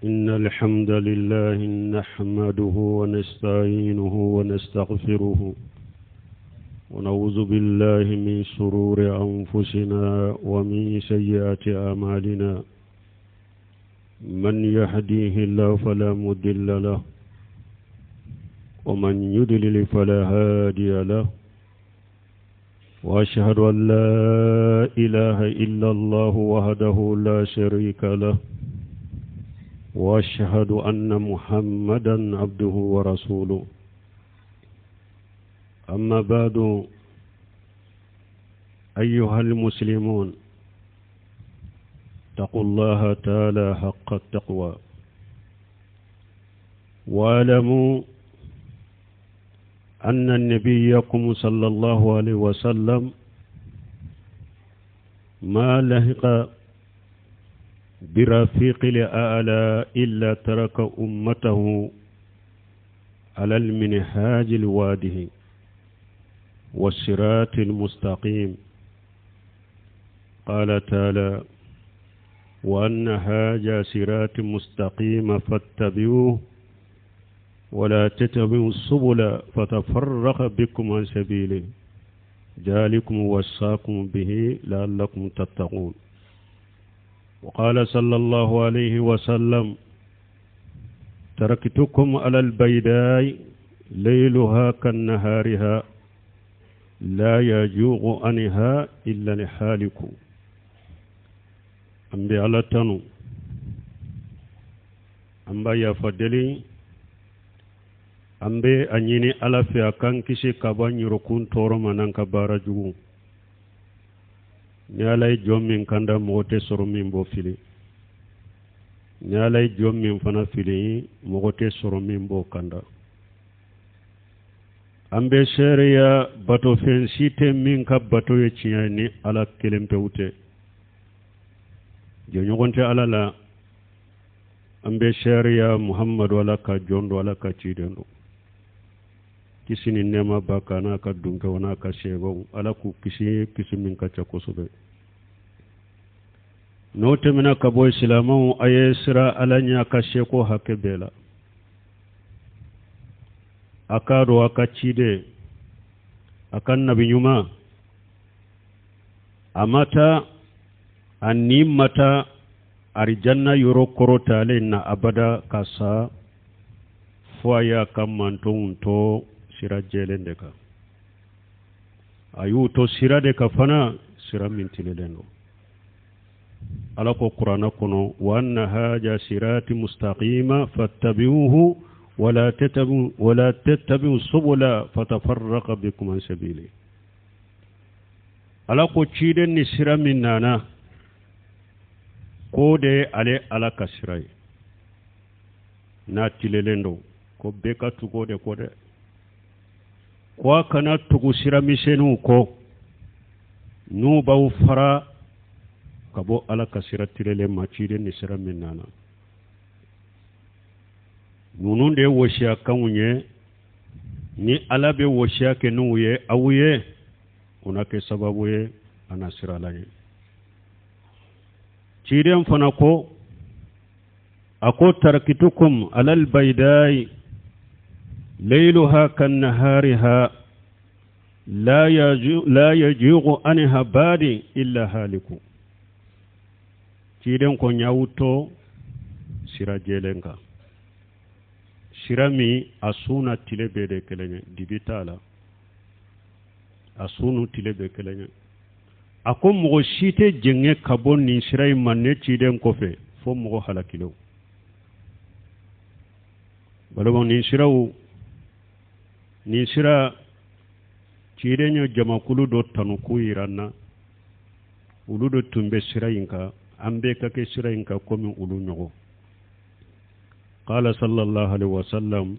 إن الحمد لله نحمده ونستعينه ونستغفره ونعوذ بالله من شرور أنفسنا ومن سيئات أعمالنا من يهديه الله فلا مضل له ومن يضلل فلا هادي له وأشهد أن لا إله إلا الله وحده لا شريك له وأشهد أن محمدا عبده ورسوله أما بعد أيها المسلمون اتقوا الله تعالى حق التقوى واعلموا أن نبيكم صلى الله عليه وسلم ما لحق برفيق الأعلى إلا ترك أمته على المنهاج الواضح والصراط المستقيم قال تعالى وأن هذا صراط مستقيم فاتبعوه ولا تتبعوا السبل فتفرق بكم عن سبيله ذلكم وصاكم به لعلكم تتقون وقال صلى الله عليه وسلم تركتكم على البيداء ليلها كنهارها لا يجوع عنها إلا الهالك أمبي على تنو أمبا يا فدلي أمبي أنيني على في أكان كشي كبان يركون تورما نانكا بارجو ñalay jom min kanda mogote soro min bo fili ñalay jom min fana fili mogote soro min bo kanda ambe sharia bato fen site min ka bato ye ciya ni ala kelempe wute je ñogonte ala la ambe sharia muhammadu ala ka jondo ala ka cidendo kisini nema bakana ka dunke wana ka shego ala ku kisi min ka chakosobe no temina ka boy silamu aye sira alanya ka sheko hakke bela akado akachide akan nabi nyuma amata animata arijanna yoro korotale na abada kasa foya kamanton to sira jelende ka ayu to sira de ka fana sira mintilelendo alako qur'ana kono wa anna haja sirati mustaqima fattabi'uhu wala tattabi'u subula fatafarraqa bikum an sabili alako ciden ni sira minnana ko de ale alaka sirai na tilelendo ko beka tugo de ko de kwa kana tugu sira misenu ko nu baw fara kabo ala kasira tirele macide ni sira minana nunun de woshiya kanunye ni ala be woshiya ke nuye awuye unake sababu ye ana sira lanye ciden fana ko ako tarakitukum alal baydai ليلها كنهارها لا يجيغ عنها باد إلا هالك تيدن كو نياوتو سيرا جيلنكا سيرامي أسونا تلبي دي كلنة ديبتالا أسونو تلبي كلنة أكو مغشيتي جنة كابون نسيراي منة تيدن كوفي فو مغو حلاكيلو بلو نسيراو ni sira cirenyo jamakulu do tanuku iranna ulu do tumbe sira yinka ambe kake sira yinka komi ulu nyogo qala sallallahu alaihi wasallam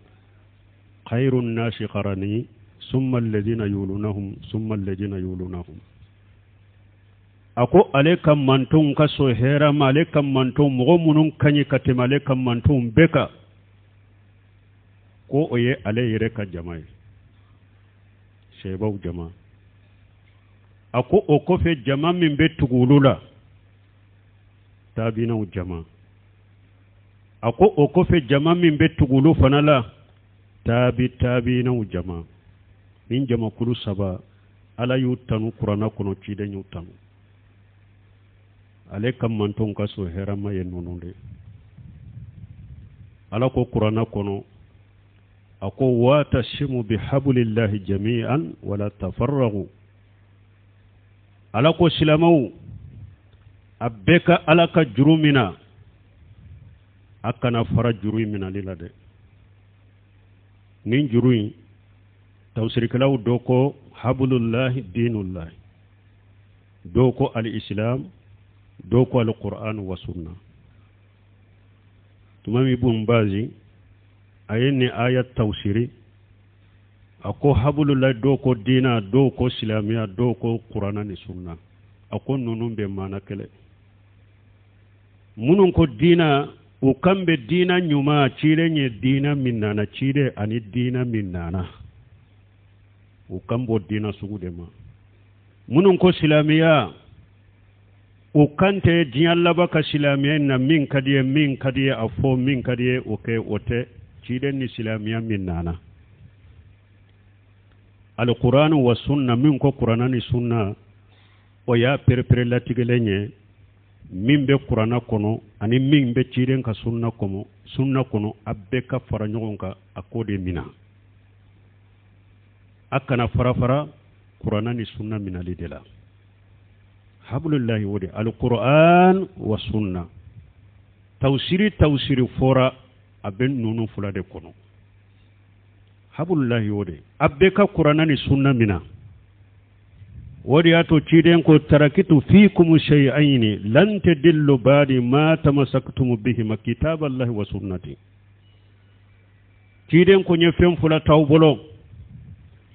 khairun nasi qarani summa alladhina yulunahum summa alladhina yulunahum ako alekam mantum kaso hera ma alekam mantum mo munun kanyi katema alekam mantum beka ko oye ale yere ka jama'i shebaw jama ako o ko fe jama min be tugulula tabina jama ako o kofe jama min be tugulu fana la tabi'inaw jama nin jama kulu saba ala y'u tanu kurana kono ciden y'u tanu ale kammanton ka so herama ye nunu de ala ko kurana kono ako watashimu bihablillahi jami'an wala tafarragu ala ko silamaw abeka ala ka jurumina akana fara juru mina lila de nin juru tawsirikalaw doko hablullahi dinullahi doko al-islam doko al-qur'an wa sunna tumami bun bazi ayeni ayat tawsiri ako hablullahi doko dina doko islamiya doko qur'ana ni sunna ako nunun be mana kele munun ko dina o kambe dina nyuma cire nye dina minnana cire ani dina minnana o kambo dina sugu de ma munun ko silamiya o kante diyan ka silamiya na min kadiye afo min kadiye oke ote cire ni silamiya minnana al-Qur'an wa sunna min ko Qur'ana ni sunna o ya perpere latigele nye min be Qur'ana kono ani min be ciren ka sunna kono abbe ka fara ɲɔgɔn ka akode mina akana fara Qur'ana ni sunna minali de la hablullahi wodi al-Qur'an wa sunna tawsiri fora abbe nunu fula de kono hablullahi wodi abbe ka Qur'ana ni sunna mina wadiyato ciden ko tarakitu fikum shay'aini lan tadillu ba'di ma tamassaktum bihima kitaballahi wa sunnati ciden ko nyefem fula tawbolo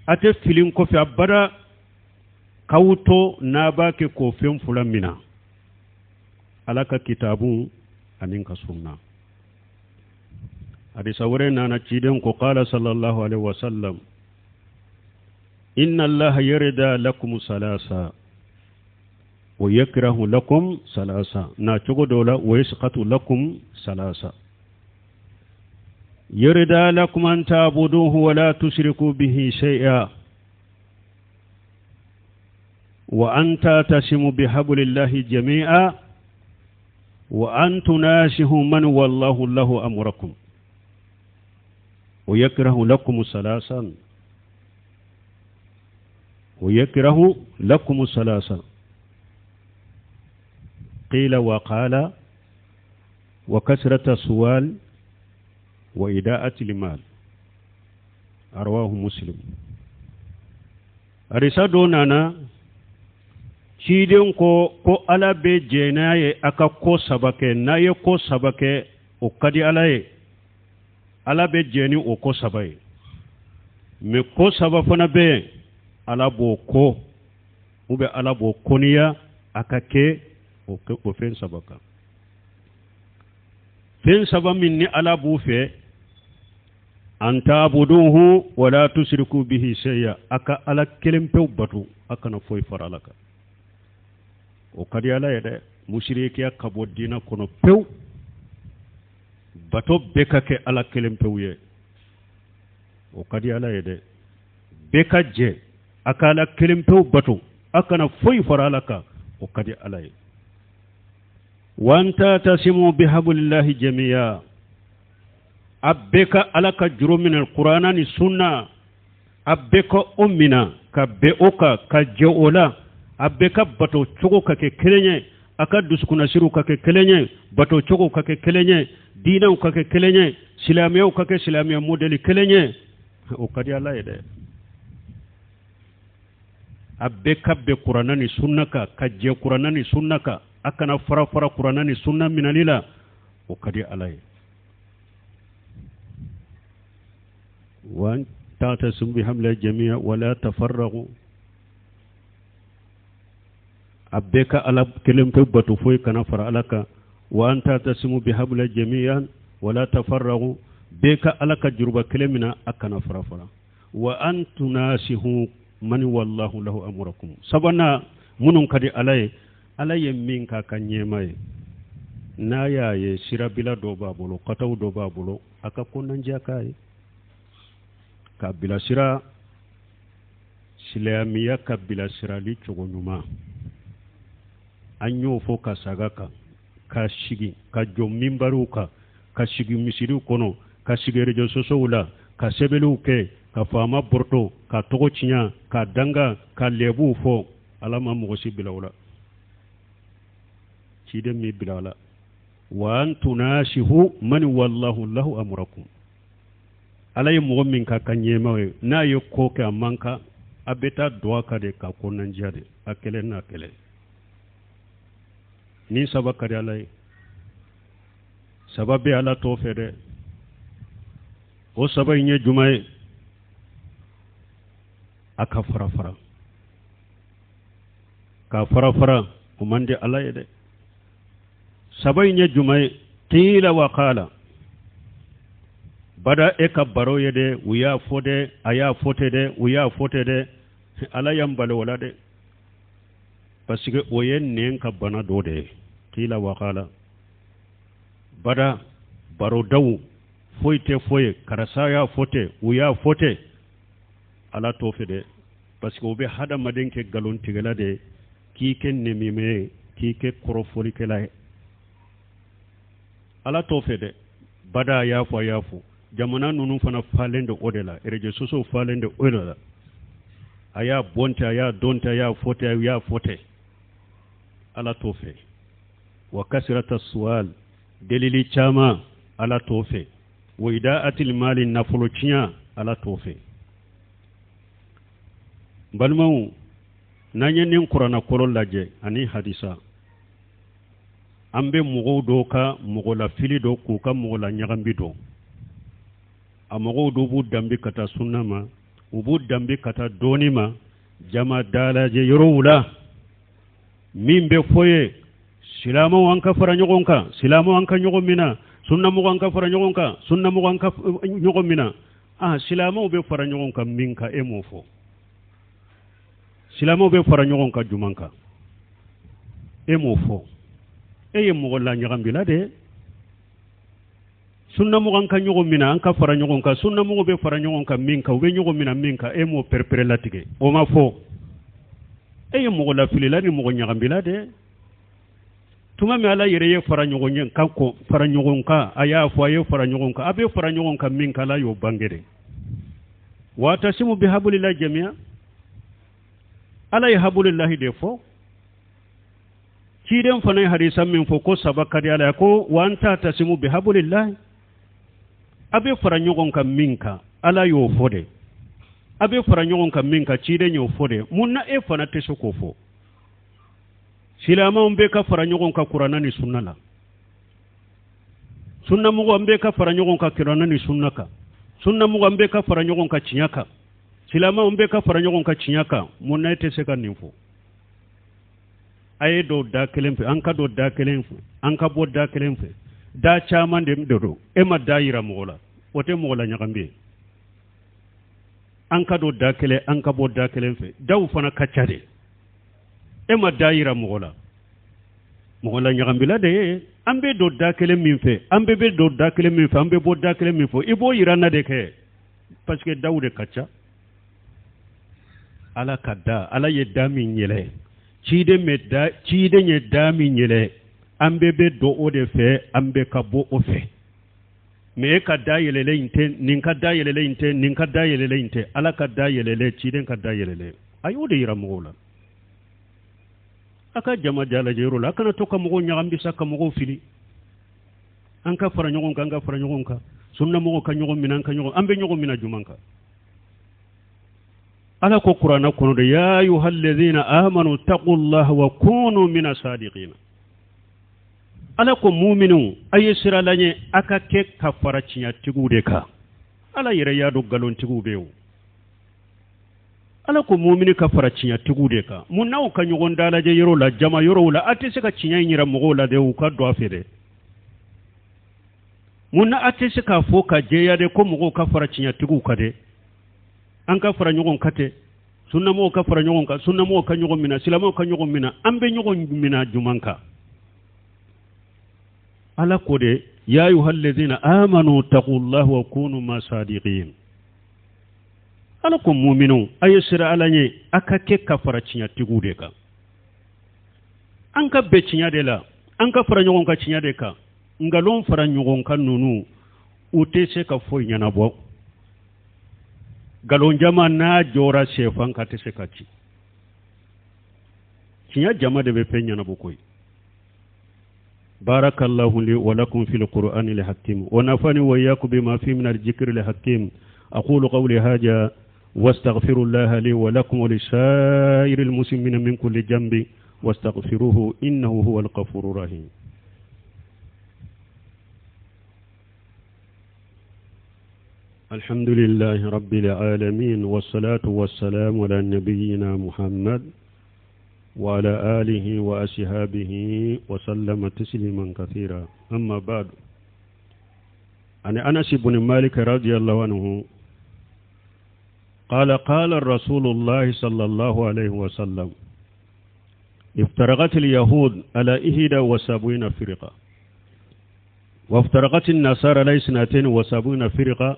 ate filin ko fi abada kawto nabake ko fem fula mina alaka kitabu anin ka sunna hadisa wore nana ciden ko qala sallallahu alaihi wasallam inna allaha yarda lakum salasa wa yakrahu lakum salasa na cogo dola wa yasqatu lakum salasa yarda lakum an ta'buduhu wa la tushriku bihi shay'a wa an tatasimu bihablillahi jami'a wa an tunashihu man wallahu lahu amrakum wa yakrahu lakum salasan ويكره لكم الثلاثة قيل وقال وكثرة السؤال وإداءة المال أرواه مسلم أرسادوننا شيدن ko ala be jenaye aka ko sabake naye ko sabake o kadi alaye ala be jeni o ko sabaye me ko saba fana be alabo ko ube alabo koniya akake o fen sabaka fen saba minni alabo fe anta abuduhu wala tushriku bihi shay'a aka ala kelempe batu aka na foy faralaka o kadi ala yede mushriki akabo dina kono pew bato bekake ala kelempe ye o kadi ala yede bekaje akala kelimpew bato akana foy faralaka o kadi alay wanta tasimu bihablillahi jami'a abbeka alaka jurumin alqur'ana ni sunna abbeka ummina ka beoka ka jeola abbeka bato chogo kake kelenye aka duskuna siru kake kelenye bato chogo kake kelenye dina kake kelenye silamiya kake silamiya modeli kelenye o kadi alay de abbe kabbe qur'ana ni sunnaka kajje qur'ana ni sunnaka akana fara qur'ana ni sunna minalila o kadi alay wan ta'tasim bihamla jami'a wala tafarraqu abbe ka ala kelem to batu foy kana fara alaka wa anta tasimu bihabla jami'an wala tafarraqu beka alaka jurba kelemina akana fara wa antunasihu man wallahu lahu amrakum sabana munun kadi alaye min ka kanyemaye n'a y'a ye sira bila dɔ b'a bolo kataw dɔ b'a bolo a ka konandiya k'a ye ka bilasira silamɛya ka bilasirali cogo ɲuman an y'o fɔ ka saga kan ka sigi ka jɔ minbariw kan ka sigi misiriw kɔnɔ ka sigi réseaux sociaux la ka sɛbɛnniw kɛ ka faama bɔrɔtɔ ka tɔgɔ tiɲɛ ka danga ka lɛbuw fɔ ala ma mɔgɔ si bila o la ciden mi bila o la wa an tunasihu man wallahu lahu amrakum ala ye mɔgɔ min ka ɲɛmaw ye n'a ye ko kɛ a man kan a bɛ taa duwa ka de ka konandiya de a kɛlɛ n'a kɛlɛ ni saba ka di ala ye saba bɛ ala tɔ fɛ dɛ o saba in ye juma ye a ka fara fara ka fara fara o man di ala ye dɛ saba in ye juma ye qila wa qala bada e ka baro ye dɛ u y'a fɔ dɛ a y'a fɔ tɛ dɛ u y'a fɔ tɛ dɛ ala y'an bali o la dɛ parce que o ye nɛn ka bana dɔ de ye qila wa qala bada barodaw foyi tɛ foyi karasa y'a fɔ tɛ u y'a fɔ tɛ ala t'o fɛ dɛ parce que o bɛ hadamaden kɛ nkalontigɛla de ye k'i kɛ nɛmimɛ ye k'i kɛ kɔrɔfɔlikɛla ye ala t'o fɛ dɛ bada a y'a fɔ jamana ninnu fana falen de o de la réseaux sociaux falen de o de la a y'a bɔn tɛ a y'a dɔn tɛ a y'a fɔ tɛ a y'a fɔ tɛ ala t'o fɛ wa kasirata sual delili caman ala t'o fɛ wa ida'atil mali nafolo tiɲɛ ala t'o fɛ balimaw n'an ye nin kuranna kɔrɔ lajɛ ani hadisa an bɛ mɔgɔw dɔw ka mɔgɔlafili dɔ k'u ka mɔgɔla ɲagambi dɔn a mɔgɔw dɔw b'u danbe ka taa sunna ma u b'u danbe ka taa dɔɔni ma jama dalajɛ yɔrɔw la min bɛ fɔ ye silamɛw an ka fara ɲɔgɔn kan silamɛw an ka ɲɔgɔn minɛ sunnamɔgɔw an ka fara ɲɔgɔn kan sunnamɔgɔw an ka ɲɔgɔn minɛ silamɛw bɛ fara ɲɔgɔn kan min kan e m'o fɔ silamɛw bɛ fara ɲɔgɔn kan juman kan e m'o fɔ e ye mɔgɔ la ɲagambila de sunnamɔgɔ an ka ɲɔgɔn minɛ an ka fara ɲɔgɔn kan sunnamɔgɔ bɛ fara ɲɔgɔn kan min kan u bɛ ɲɔgɔn minɛ min kan e m'o pɛrɛpɛrɛ latigɛ o ma fɔ e ye mɔgɔ lafilila ni mɔgɔ ɲagambila de tuma min ala yɛrɛ ye fara ɲɔgɔn kan ko fara ɲɔgɔn kan a y'a fɔ a ye fara ɲɔgɔn kan a bɛ fara ɲɔgɔn kan min kan ala y'o bange de wa tasimu bihablillahi jami'a ala ye hablillahi de fɔ ciden fana ye hadisa min fɔ ko saba ka di ala ye ko wa an tasimu bihablillahi a bɛ fara ɲɔgɔn kan min kan ala y'o fɔ de a bɛ fara ɲɔgɔn kan min kan ciden y'o fɔ de mun na e fana tɛ se k'o fɔ silamɛw bɛ ka fara ɲɔgɔn kan kuranna ni sunna la sunnamɔgɔw bɛ ka fara ɲɔgɔn kan kuranna ni sunna kan sunnamɔgɔw bɛ ka fara ɲɔgɔn kan tiɲɛ kan silamɛw bɛ ka fara ɲɔgɔn kan tiɲɛ kan mun na e tɛ se ka nin fɔ a ye dɔw da kelen fɛ an ka dɔ da kelen fɛ an ka bɔ da kelen fɛ da caman de don e ma da yira mɔgɔ la o tɛ mɔgɔ la ɲagami ye an ka dɔ da kelen an ka bɔ da kelen fɛ daw fana ka ca de e ma da yira mɔgɔ la ɲagambila de ye an bɛ don da kelen min fɛ an bɛɛ bɛ don da kelen min fɛ an bɛ bɔ da kelen min fɛ i b'o yira na de kɛ parce que daw de ka ca ala ka da ala ye da min yɛlɛ ciden ye da min yɛlɛ an bɛɛ bɛ don o de fɛ an bɛɛ ka bɔ o fɛ mais e ka da yɛlɛlen in tɛ nin ka da yɛlɛlen in tɛ nin ka da yɛlɛlen in tɛ ala ka da yɛlɛlen ciden ka da yɛlɛlen a y'o de yira mɔgɔw la a ka jama jalajɛ yɔrɔ la a kana to ka mɔgɔw ɲagami sa ka mɔgɔw fili an ka fara ɲɔgɔn kan an ka fara ɲɔgɔn kan sunnamɔgɔw ka ɲɔgɔn minɛ an bɛ ɲɔgɔn minɛ juman kan ala ko kuranna kɔnɔ de ya ayyuhal ladhina amanu taqullaha wa kunu minas sadiqin ala ko mu'minu aye sira laɲɛ a ka kɛ ka fara tiɲɛtigiw de kan ala yɛrɛ y'a dɔn nkalontigiw bɛ yen ala ko mu'mini ka fara tiɲɛtigiw de kan mun n'aw ka ɲɔgɔn dalajɛ yɔrɔ la jama yɔrɔw la a tɛ se ka tiɲɛ in yira mɔgɔw la de u ka don a fɛ dɛ mun na a tɛ se k'a fɔ ka jɛya de ko mɔgɔw ka fara tiɲɛtigiw kan dɛ an ka fara ɲɔgɔn kan tɛ sunnamɔgɔw ka fara ɲɔgɔn kan sunnamɔgɔw ka ɲɔgɔn minɛ silamɛw ka ɲɔgɔn minɛ an bɛ ɲɔgɔn minɛ juman kan ala kode ya ayyuhalladhina amanu taqullaha wa kunu ma sadiqin ala ko mu'minu ayesira alanye akake kafara cinya tigude ka anka be cinya de la anka fara nyogon ka cinya de ka ngalon fara nyogon kan nunu utese ka foy nyana bo galon jama na jora shefan ka tese ka ci cinya jama de be penya na bokoy barakallahu li wa lakum fil qur'ani al hakim wa nafani wa iyyakum bima fi min al dhikri al hakim aqulu qawli hadha واستغفر الله لي ولكم ولسائر المسلمين من كل جنب واستغفروه إنه هو الغفور الرحيم الحمد لله رب العالمين والصلاة والسلام على نبينا محمد وعلى آله وأصحابه وسلم تسليما كثيرا أما بعد أنا أنس بن مالك رضي الله عنه قال الرسول الله صلى الله عليه وسلم افترقت اليهود على 71 فرقة وافترقت النصارى على 72 فرقة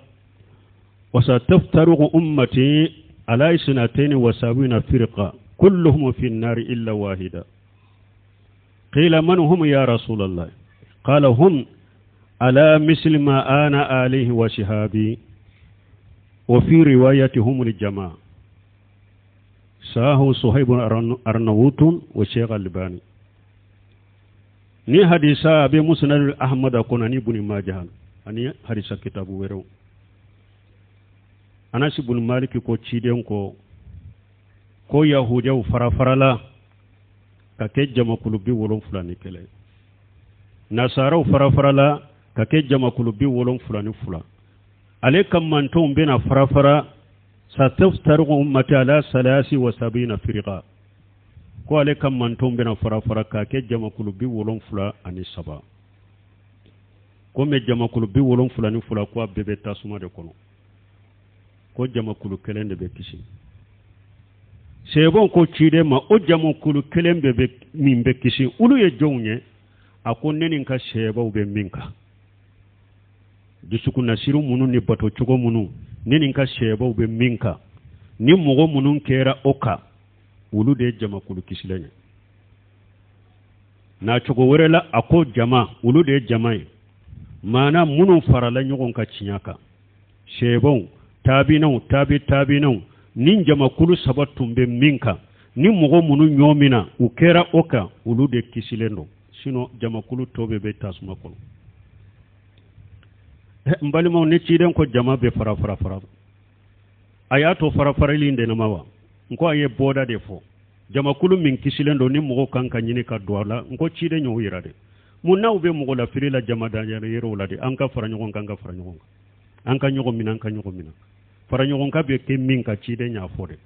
وستفترق أمتي على 72 فرقة كلهم في النار إلا واحدة قيل من هم يا رسول الله قال هم على مثل ما أنا عليه وشهابي وفي روايتهم الجماعة ساه صهيب أرنوط وشيخ الباني ني حديثا أبي مسند أحمد أكون بن ماجه أني حديث كتاب ويرو أنس بن مالك كو تشيدن كو يهوديا فرافرلا ككجما كلبي ولون فلان كله نصارى فرافرلا ككجما كلبي ولون فلان فلان عليك من توم بنا فرافرا ستفترق أمتي على 73 فرقة ko ale kam manton bena fara ka ke jama kulu bi wolon fula ani saba ko me jama kulu bi wolon fula ni fula ko bebe tasuma de kono ko jama kulu kelen de be kisi sebon ko cide ma o jama kulu kelen be min be kisi ulu ye jonye akon nenin ka seba be minka dusuku nasiru munu ni bato chugo munu nenin ka seba be minka ni mogo munun kera oka ulu de jama kulu kisilenya na chugo werela ako jama ulu de jamai mana munu farala nyogon ka chinyaka shebon tabinau nin jama kulu sabatum be minka ni mogo munu nyomina ukera oka ulu de kisilendo sino jama kulu tobe be tasuma kono mbali mo ne ciden ko jama be fara ayato fara linde na mawa nko aye boda de fo jama kulu min kisilendo ni mogo kanka nyini ka douala nko cide nyo yirade munna ube mogo la firila jama da yero lade anka fara nyogon kanga fara nyogon anka nyogo mina fara nyogon ka be ke min ka cide nya fode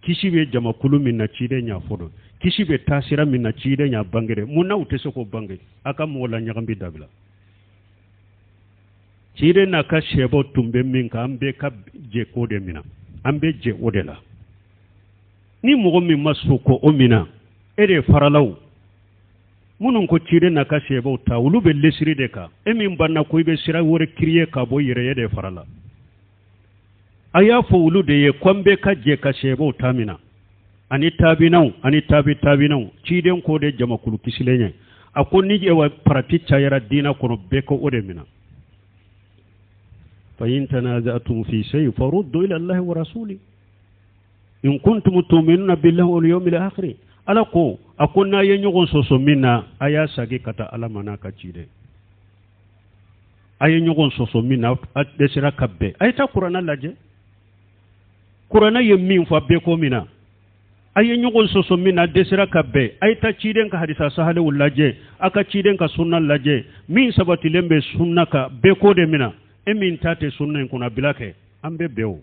kishi be jama kulu min na cide nya fodo kishi be tasira min na cide nya bangere munna utese ko bange aka mogo la nyagambi dabila cide na ka shebo tumbe min ka ambe ka je kode mina ambe je odela ni mogo min masuko o mina ere faralaw munun ko cide na ka shebo ta ulu be lesiri de ka emin banna ko be sira wore kriye ka bo yire yede farala aya fo ulu de ye kombe ka je ka shebo ta mina ani tabinau ciden ko de jama kulu kisilenya akoni je wa pratica yara dina kono be ko ode mina فإن تنازعتم في شيء فردوا إلى الله ورسوله إن كنتم تؤمنون بالله واليوم الآخر ألاكو أكونا ينيغون سوسو منا أيا ساقي كتا ألمنا كتيري أيا ينيغون سوسو منا أدسرا كبه أي تا قرانا لاجه قرانا يمين فابيكو منا أيا ينيغون سوسو منا أدسرا كبه أي تا تيرين كحديثة سهل ولاجه أكا تيرين كسنة لاجه مين سبتي لمبه سنة كبيكو دي منا emin tate sunna kuna bilake ambe beo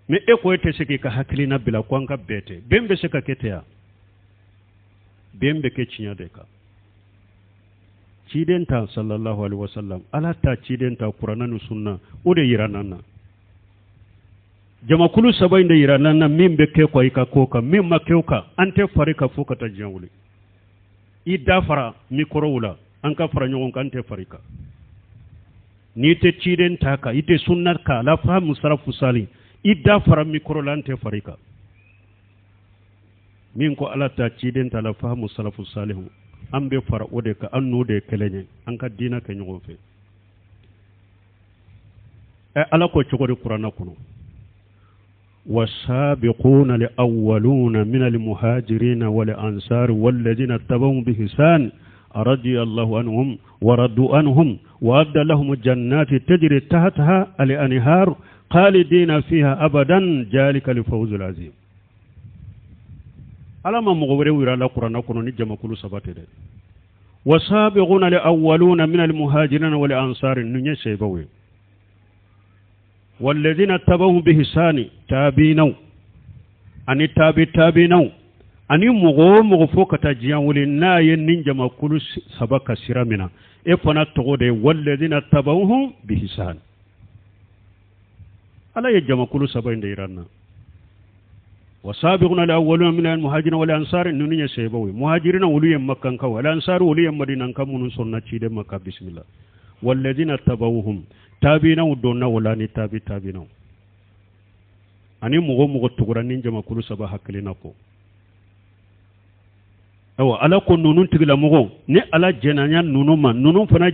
me eko ete seki ka hakilina bila kwanga bete bembe seka ketea bembe ke chinya deka chidenta sallallahu alaihi wasallam ala ta chidenta qur'ana nu sunna ode yiranana jama kulu sabainde yiranana mimbe ke ko ika koka mimma keuka ante farika fuka ta jawli idafara mikrowula an ka fara ɲɔgɔn kan tɛ farika ni tɛ ciden ta ka i tɛ sunna ka ala fahamu salafu salih i da fara mikoro la an tɛ farika min ko ala ta ciden ta ala fahamu salafu salih an bɛ fara o de ka an n'o de kelen ye an ka diina kɛ ɲɔgɔn fɛ ala ko cogo di kuranna kɔnɔ والسابقون الأولون من المهاجرين والأنصار والذين اتبعوا بإحسان رضي الله عنهم ورضوا عنهم وأعد لهم جنات تجري تحتها الأنهار خالدين فيها أبدا ذلك الفوز العظيم على ما مغبروا إلى القرآن كنا نجمع كل سبات والسابقون الأولون من المهاجرين والأنصار نجمع شيبوي والذين اتبعوا بإحسان تابينو أني تابينو أني مغفوك تجيان ولنا ينجم كل سبك سرامنا إفنا تغودي والذين اتبعوهم بإحسان ألا يجمع كل سبين ديرانا وسابقنا الأولون من المهاجرين والأنصار نوني سيبوي مهاجرين ولي مكان كو الأنصار ولي مدينة كمون سنة تشيد مكة بسم الله والذين اتبعوهم تابينا ودونا ولا تابينا أني مغو تغران نجمع كل سبا حكلنا كو أو على كون نونون تغلا مغو ني على جنانيا نونوما نونون فنا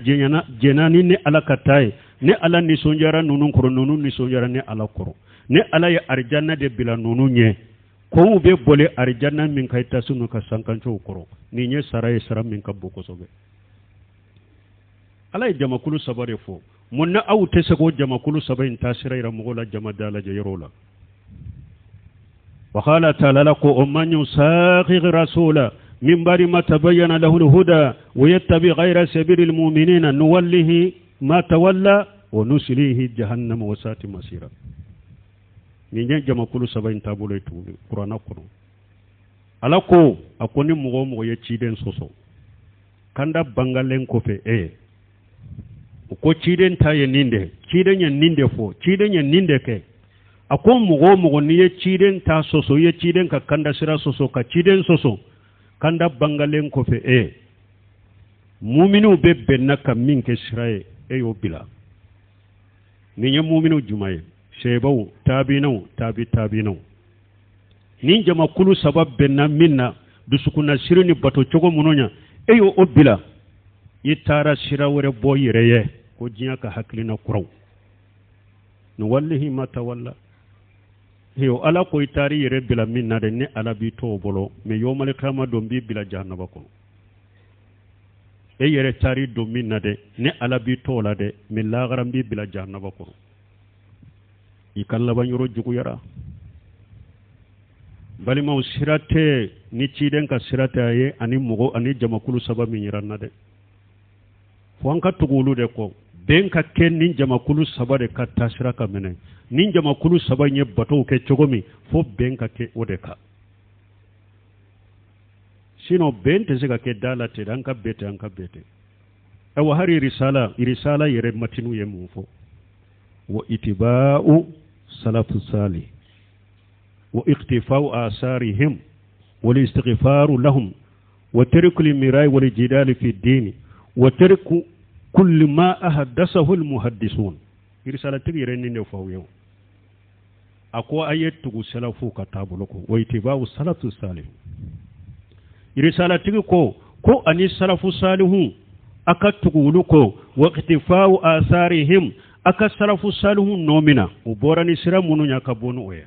جناني ني على كتاي ني على نسونجارا نونون كرو نونون نسونجارا ني على كرو ني على يا أرجانا دي بلا نونون ني كو بي بولي أرجانا من كايتا سنو كسانكانشو كرو ني ني سراي سرام من كبوكو سوبي على جمع كل سبا رفو من أو تسقو جمع كل سبعين تاسرة رمغولا جمع دالة جيرولا وقال تعالى لكم أمن يساقق رسولا من بعد ما تبين له الهدى ويتبع غير سبيل المؤمنين نوله ما تولى ونسليه جهنم وسات مسيرا من جمع كل سبعين تابولي قرآن قرآن alako akoni mɔgɔ ye ciden sɔsɔ kanda bangalen kɔfɛ ko ciden ta ye nin de ciden ye nin de fɔ ciden ye nin de kɛ a ko mɔgɔ n'i ye ciden ta sɔsɔ i ye ciden ka kanda sira sɔsɔ ka ciden sɔsɔ kanda bangalen kɔfɛ muminiw bɛ bɛnna ka min kɛ sira ye y'o bila nin ye muminiw juma ye sebaw taabinaw taabinaw nin jamakulu saba bɛnna min na dusukuna siri ni bato cogo minnu ɲa y'o o bila i taara sira wɛrɛ bɔ yɛrɛ ye ko diɲɛ ka hakilina kuraw ni wallahi ma tawalla heyo ala ko i taari yɛrɛ bila min na de ne ala b'i to o bolo mais yawmal qiyama don b'i bila jahannaba kɔnɔ e yɛrɛ taari don min na de ne ala b'i to o la de mais lagara b'i bila jahannaba kɔnɔ i ka laban yɔrɔ juguyara balimaw sira tɛ ni ciden ka sira tɛ a ye ani mɔgɔ ani jamakulu saba min yira na dɛ fo an ka tugu olu de kɔ bɛn ka kɛ nin jamakulu saba de ka taasira ka minɛ nin jamakulu saba in ye batow kɛ cogo min fo bɛn ka kɛ o de kan sinon bɛn tɛ se ka kɛ da la ten an ka bɛɛ ten an ka bɛɛ ten awa hari risala yɛrɛ matinu ye mun fɔ wa itiba'u salafu salih wa iqtifa'u asarihim wal istighfaru lahum wa tarku al-mira'i wal jidali fi ad-din wa tarku kulli ma ahdathahu al-muhaddisun risala tigi yɛrɛ nin de fɔ aw ye a ko a ye tugu salafu ka taabolo ko wa itiba'u salafu salih risala tigi ko ani salafu salihu aka tugu olu ko wa iqtifa'u asarihim aka salafu salihu nomina o bɔra ni sira minnu ɲa ka bɔ n'o ye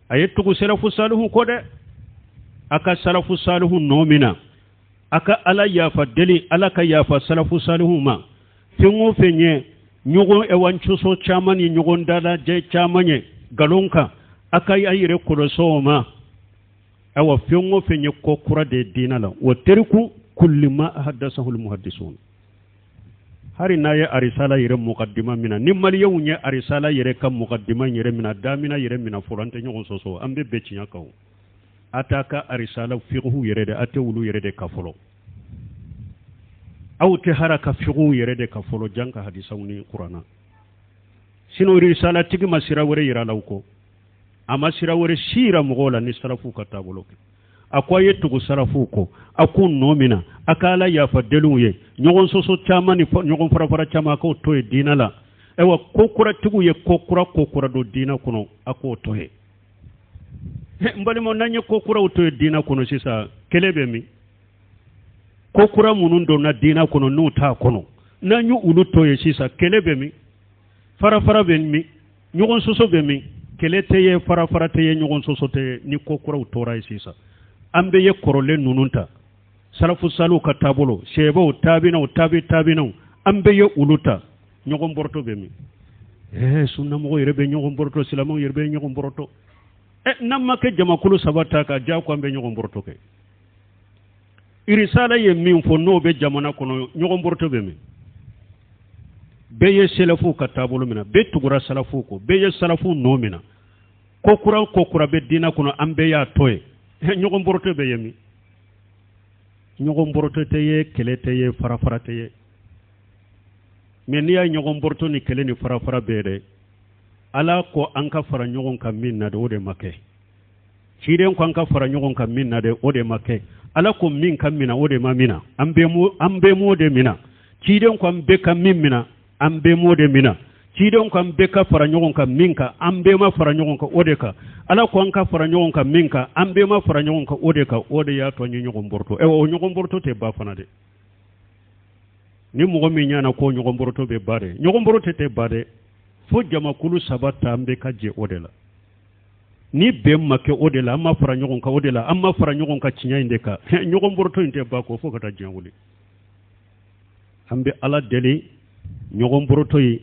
a ye tugu salafu salihu ko dɛ aka salafu salihu nomina aka ala yafa deli ala ka yafa salafu salihu ma fɛn o fɛn ye ɲɔgɔn ewancuso caman ni ɲɔgɔn dala jɛ caman ye galon kan aka a yɛrɛ kɔlɔsɔ o ma awa fɛn o fɛn ye kɔ kura de diina la wa teriku kulli ma ahdathahu al-muhaddisun hari n'a ye arisala yɛrɛ muqaddima mina ni maliyenw ye arisala yɛrɛ ka muqaddima yɛrɛ mina damina yɛrɛ mina fɔlɔ an tɛ ɲɔgɔn sɔsɔ an bɛ bɛɛ tiɲɛ kan a t'a ka arisala fiqhu yɛrɛ de a tɛ wulu yɛrɛ de ka fɔlɔ aw tɛ hara ka fiqhu yɛrɛ de ka fɔlɔ jan ka hadisaw ni kurana sino risala tigi ma sira wɛrɛ yira la u kɔ a ma sira wɛrɛ sira mɔgɔw la ni salafu ka taabolo kɛ akwaye tugu sarafu ko akun nomina akala ya fadelu ye nyogon soso chama ni nyogon farafara chama ko to e dina la ewa kokura tugu ye kokura do dina kuno ako to he mbali mo nanye kokura to e dina kuno sisa kelebe mi kokura munun do na dina kuno nuta kuno nanyu ulu to ye sisa kelebe mi farafara ben mi nyogon soso be mi kelete ye farafara te ye nyogon soso te ni kokura utora ye sisa ambe ye korole nununta salafu salu ka tabulo shebo tabina ambe ye uluta nyogon borto be mi sunna mo yerbe nyogon borto silamo yerbe nyogon borto namma ke jamakulu sabata ka ja ko ambe nyogon borto ke irisala ye min fo no be jamana kono nyogon borto be mi be ye selafu ka tabulo mina be tugura salafu ko be ye salafu no mina kokura be dina kono ambe ya toye nyogon borto be yemi nyogon borto te ye kele te ye farafara te ye mais ni ya nyogon borto ni kele ni farafara be de ala ko anka fara nyogon kam min na de o de make ciiden ko anka fara nyogon kam min na de o de make ala ko min kam mina o de ma mina ambe mo de mina ciiden ko ambe kam min mina ambe mo de mina ciiden ko ambe ka fara nyogon kam minka ambe ma fara nyogon ka o de ka ala ko anka fara nyogon kam minka ambe ma fara nyogon ka o de ya to nyogon borto o nyogon borto te ba fana de ni mo mi nyana ko nyogon borto be bare nyogon borto te bare fo jama kulu sabata ambe ka je o de la ni be make o de la amma fara nyogon ka o de la amma fara nyogon ka cinya inde ka nyogon borto inte ba ko fo kata janguli ambe ala deli nyogon borto yi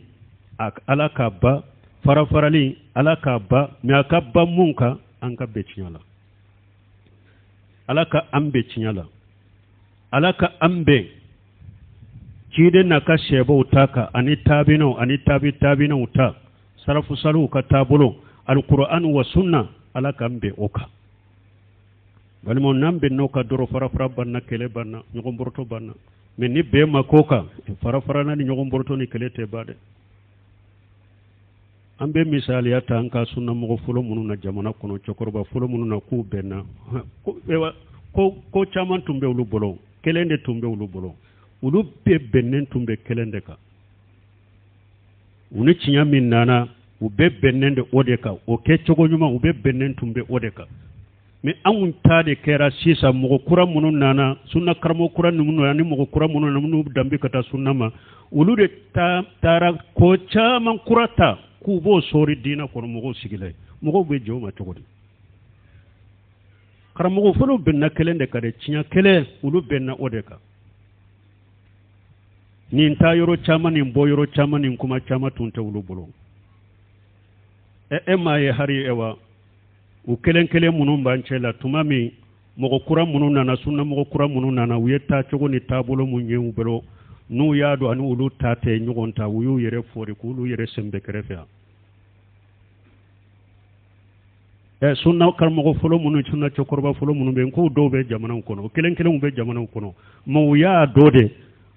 ak ala ka ba farafarali ala ka ba mi aka ba munka an ka be cinyala ala ka ambe cinyala ala ka ambe cide na ka sheba utaka ani tabina uta sarafu salu ka tabulo alquran wa sunna ala ka ambe oka bali mon nambe no ka doro farafara banna kele banna nyogon borto banna men ni be makoka farafara na ni nyogon borto ni kele te bade ambe misali ya tanka sunna mo fulo munu na jamana kono chokorba fulo munu na ku benna ko chaman tumbe ulu bolo kelende tumbe ulu bolo ulu be bennen tumbe kelende ka uni cinya min nana ube bennende odeka o ke chogo nyuma ube bennen tumbe odeka me angun tade kera sisa mo kura munu nana sunna karmo kura nunu ani mo kura munu na munu dambi kata sunna ma ulu de tara ko chaman kurata kubo sori dina kono mogo sigile mogo be joma togodi kara mogo folo benna kelende kade cinya kele ulu benna odeka ni nta yoro chama ni mbo yoro chama ni kuma chama tunte ulu bolo ma ye hari ewa u kelen munun banchela tumami mogo kura munun nana sunna mogo kura munun nana uyeta chogo ni tabulo munye ubelo nu yaado anu ulu tate nyugonta uyu yere fori kulu yere sembe kerefea sunna karmo folo munu sunna chokorba folo munu be ko do be jamana kono kelen be jamana kono mo ya dode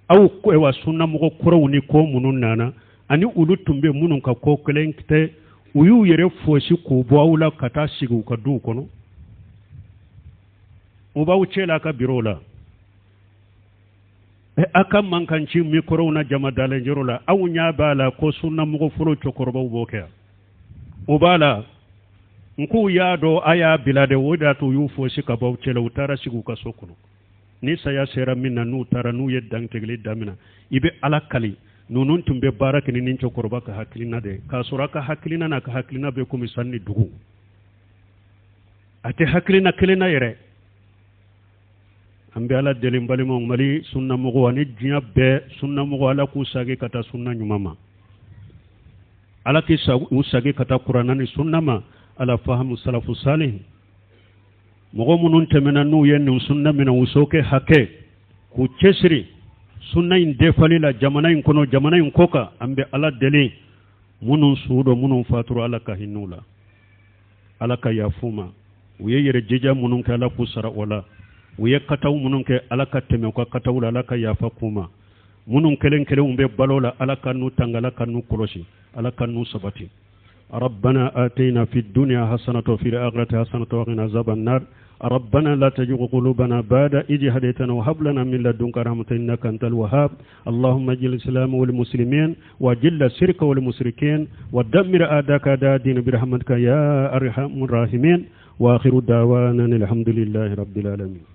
aw ko wa sunna mo ko ni ko munu nana ani ulu tumbe munu ka ko kelen kite uyu yere fosi ko bo awla kata sigu ka du kono o ba uchela ka birola aka mankanci mikro na jama dale jirola aw nya bala ko sunna mo folo chokorba bo ke o bala nku yaado aya bilade woda to yu fosi ka baw cela utara sigu ka sokuno ni saya sera minna nu tara nu yeddang tegli damina ibe alakali nunun tumbe baraka ni nincho korba ka haklina de ka suraka haklina na ka haklina be ko misanni dugu ate haklina kelena yere ambe ala delim balimo mali sunna mo wani jinya be sunna mo ala ku sage kata sunna nyumama ala ki usage kata qur'ana ni sunna ma ala fahamu salafu salih mogo munun temena nu yennu sunna mina usoke hake ku cesri sunna in defali la jamana in kono jamana in koka ambe ala deli munun suudo munun faturu ala ka hinula ala ka yafuma uye yere jeja munun ka ala kusara wala uye kataw munun ke ala ka teme ko katawula ala ka yafa kuma munun kelen umbe balola ala ka nu tangala ka nu kolosi ala ka nu sabati ربنا آتينا في الدنيا حسنة وفي الآخرة حسنة وقنا عذاب النار ربنا لا تزغ قلوبنا بعد إذ هديتنا وهب لنا من لدنك رحمة إنك أنت الوهاب اللهم اجعل الإسلام والمسلمين وجل الشرك والمشركين ودمر أعداءك أعداء الدين برحمتك يا أرحم الراحمين وآخر دعوانا الحمد لله رب العالمين.